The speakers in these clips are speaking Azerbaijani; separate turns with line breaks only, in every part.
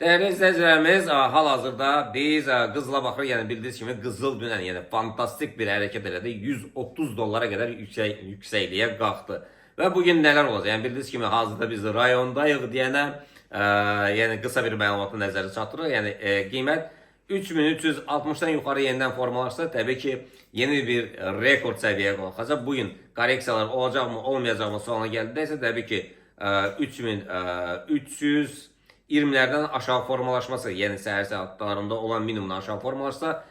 Değerli izleyicilerimiz, hal-hazırda biz qızıla baxırıq. Yəni bildiyiniz kimi qızıl dünən, yəni fantastik bir hərəkət elədi. 130 dollara qədər yüksəkliyə qalxdı. Və bu gün nələr olacaq? Yəni bildiyiniz kimi hazırda biz rayondayıq deyənə, yəni qısa bir məlumatı nəzərə çatdırırıq. Yəni qiymət 3360-dan yuxarı yenidən formalaşsa, təbii ki, yeni bir rekord səviyyəyə qalxacaq. Bugün korreksiyalar olacaqmı, olmayacaqmı sualına gəldikdə təbii ki, 3300 20'lerden aşağı formalaşması, yani səhər saatlarında olan minimumdan aşağı formalaşsa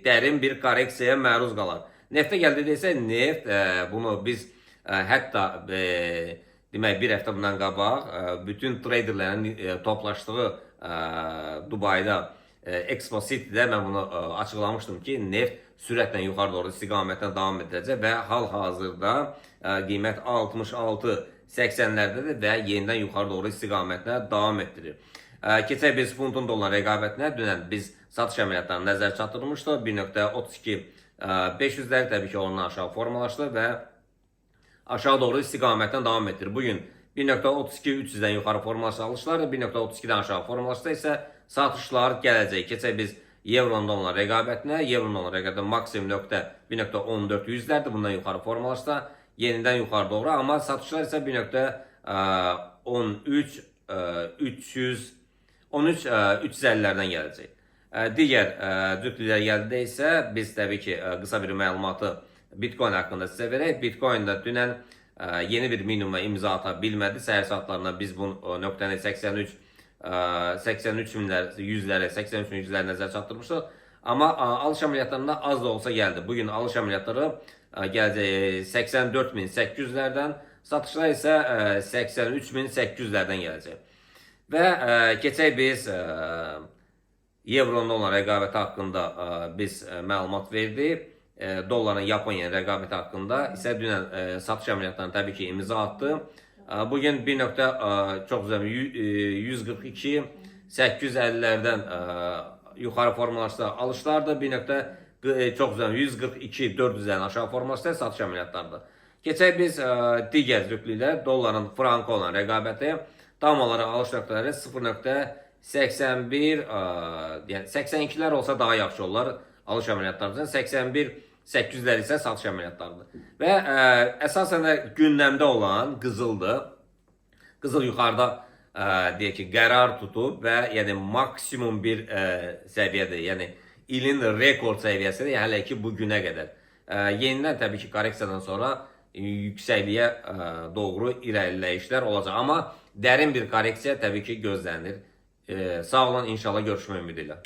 dərin bir korreksiyaya məruz qalar. Neftə gəldikdə isə neft, bunu biz hətta demək bir həftə bundan qabaq bütün traderlərin toplaşdığı Dubayda Expo City'də mən bunu açıqlamışdım ki, neft sürətlə yuxarı doğru istiqamətlə davam edəcək və hal-hazırda qiymət 66-80'lərdədir və yenidən yuxarı doğru istiqamətlə davam etdirir. Keçək biz funtun dollar rəqabətinə dünən biz satış əməliyyatlarını nəzər çatdırmışdıq. 1.32-500'lər təbii ki, ondan aşağı formalaşdı və aşağı doğru istiqamətlə davam etdirir. Bugün 1.32-300'dən yuxarı formalaşdı alışlar, 1.32'dən aşağı formalaşdı isə satışlar gələcək. Keçək biz Euro dollar rəqabətinə. Euro dollar rəqabətində maksimum nöqtə 1.14-100'lərdir. Bundan yuxarı formalaşsa yenidən yuxarı doğru, amma satışlar isə 1.13-350'lərdən gələcək. Digər cütlüklər gəldi isə biz təbii ki, qısa bir məlumatı Bitcoin haqqında sizə verək. Bitcoin da dünən yeni bir minimuma imza ata bilmədi. Səhər saatlarında biz bu nöqtəni 83.100'lərə, 83.100'lərə nəzər çatdırmışıq. Amma alış əməliyyatlarında az da olsa gəldi. Bugün alış əməliyyatları gələcək 84.800'lərdən, satışlar isə 83.800'lərdən gələcək. Və keçək biz Euro dollar rəqabəti haqqında biz məlumat verdik. Dolların Yaponiya rəqabəti haqqında isə dünən satış əməliyyatlarını təbii ki, imza attı. Bugün 1.142-850'lərdən yuxarı formalaşsa alışlardır. 1.142-400'dən aşağı formalaşsa satış əməliyyatlardır. Keçək biz digər cütlüklər dolların franka olan rəqabəti tam olaraq alış nöqtələri 0.81, yəni 82'lər olsa daha yaxşı olar alış əməliyyatlarından. 81-800'lər isə satış əməliyyatlarıdır. Və əsasən də gündəmdə olan qızıldır. Qızıl yuxarıda deyək ki, qərar tutub və yəni maksimum bir səviyyədir. Yəni ilin rekord səviyyəsidir hələ ki bu günə qədər. Yenidən təbii ki, korreksiyadan sonra yüksəkliyə doğru irəliləyişlər olacaq. Amma dərin bir korreksiya təbii ki gözlənilir. Sağ olun, inşallah görüşmək ümidi ilə.